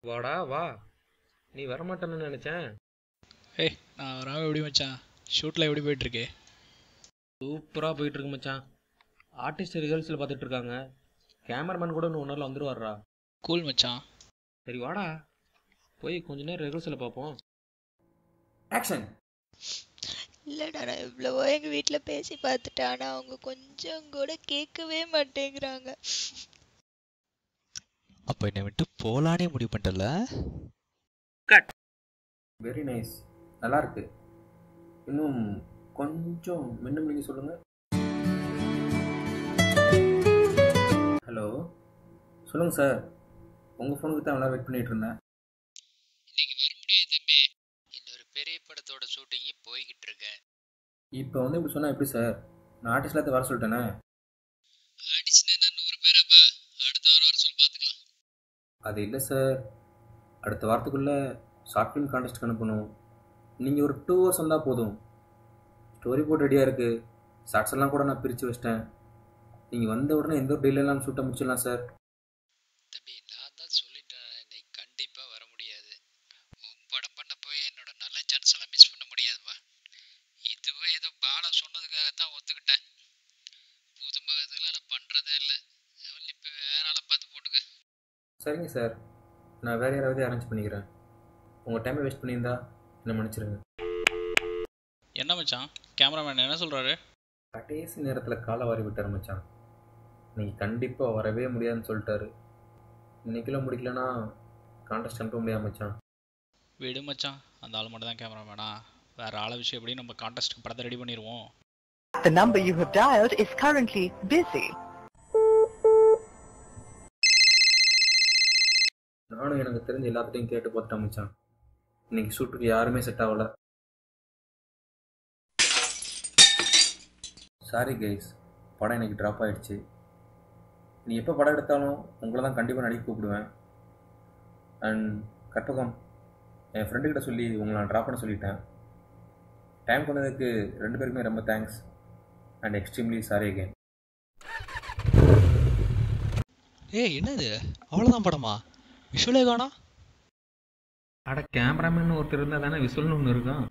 வாடா வா. நீ வரமாட்டேன்னு நினைச்சேன். ஏய் நான் வராமல் எப்படி மச்சான்? ஷூட்டில் எப்படி போயிட்டுருக்கு? சூப்பராக போயிட்டு இருக்கு மச்சான். ஆர்டிஸ்ட் ரிஹர்சல் பார்த்துட்டு இருக்காங்க. கேமராமேன் கூட இன்னும் 1 நாளில் வந்துடுவாரா. கூல் மச்சான். சரி வாடா, போய் கொஞ்ச நேரம் ரிஹர்சலை பார்ப்போம். ஆக்ஷன். இல்லைடா, நான் எவ்வளவோ எங்கள் வீட்டில் பேசி பார்த்துட்டேன், ஆனால் அவங்க கொஞ்சம் கூட கேட்கவே மாட்டேங்கிறாங்க. அப்போ என்னை விட்டு போலானே முடிவு பண்ணிட்டல. கட். வெரி நைஸ், நல்லா இருக்கு. இன்னும் கொஞ்சம் மின்னும் நீங்கள் சொல்லுங்கள். ஹலோ சொல்லுங்கள் சார். உங்கள் ஃபோனுக்கு தான் நல்லா வெயிட் பண்ணிகிட்டு இருந்தேன். இன்னைக்கு வர முடியாது தம்பி, இன்னொரு பெரிய படத்தோட ஷூட்டிங்கு போய்கிட்டு இருக்கேன். இப்போ வந்து இப்படி சொன்னால் எப்படி சார்? நான் ஆர்டிஸ்ட் எல்லாத்தையும் வர சொல்லிட்டேனே. ஆடிஷன் என்ன 100 பேராப்பா? அடுத்த வாரம் வர சொல்லி பார்த்துக்கலாம். அது இல்லை சார், அடுத்த வாரத்துக்குள்ளே ஷார்ட் ஃபிலிம் கான்டெஸ்ட்டுக்கு அனுப்பணும். நீங்கள் ஒரு 2 hours வந்தால் போதும். ஸ்டோரி போர்ட் ரெடியாக இருக்குது, ஷார்ட்ஸ் எல்லாம் கூட நான் பிரித்து வச்சிட்டேன். நீங்கள் வந்த உடனே எந்த ஒரு டீல் எல்லாம் ஷூட்டை முடிச்சிடலாம் சார். தம்பி நான் தான் சொல்லிட்டேன், இன்னைக்கு கண்டிப்பாக வர முடியாது. உன் படம் பண்ண போய் என்னோட நல்ல சான்ஸ் எல்லாம் மிஸ் பண்ண முடியாதுப்பா. இதுவே ஏதோ பாலா சொன்னதுக்காகத்தான் ஒத்துக்கிட்டேன். புது மகத்துக்கெல்லாம் நான் பண்ணுறதே இல்லை. இப்போ வேற ஆளை பார்த்து போட்டுக்க. சரிங்க சார், நான் வேறு யாராவது அரேஞ்ச் பண்ணிக்கிறேன். உங்கள் டைமை வேஸ்ட் பண்ணியிருந்தா என்னை மன்னிச்சிருங்க. என்ன மச்சான், கேமராமேன் என்ன சொல்கிறாரு? கடைசி நேரத்தில் காலை வாரி விட்டார் மச்சான். நீங்கள் கண்டிப்பாக வரவே முடியாதுன்னு சொல்லிட்டாரு. இன்னைக்குள்ள முடிக்கலன்னா கான்டெஸ்ட் அனுப்ப முடியாது மச்சான். விடு மச்சான், அந்த ஆள் மட்டும் தான் கேமராமேனா? வேற ஆளை விஷயம் எப்படி நம்ம கான்டெஸ்ட்டுக்கு படத்தை ரெடி பண்ணிடுவோம். The number you have dialed is currently busy. நானும் எனக்கு தெரிஞ்ச எல்லாத்தையும் கேட்டு பார்த்துட்டேன் மச்சான். இன்னைக்கு ஷூட்டுக்கு யாருமே செட் ஆகல. சாரி கைஸ், படம் இன்னைக்கு ட்ராப் ஆகிடுச்சு. நீ எப்போ படம் எடுத்தாலும் உங்களை தான் கண்டிப்பாக நடிக்க கூப்பிடுவேன். அண்ட் கற்பகம், என் ஃப்ரெண்டுக்கிட்ட சொல்லி உங்களை நான் ட்ராப் பண்ண சொல்லிட்டேன். டைம் கொண்டதுக்கு 2 பேருக்குமே ரொம்ப thanks and extremely sorry again. ஏய் என்னது, அவ்வளோதான் படமா? விஷுவலே காணோம். அட கேமராமேன் ஒருத்தர் இருந்தால் தானே விசுவல்னு ஒன்று இருக்கும்.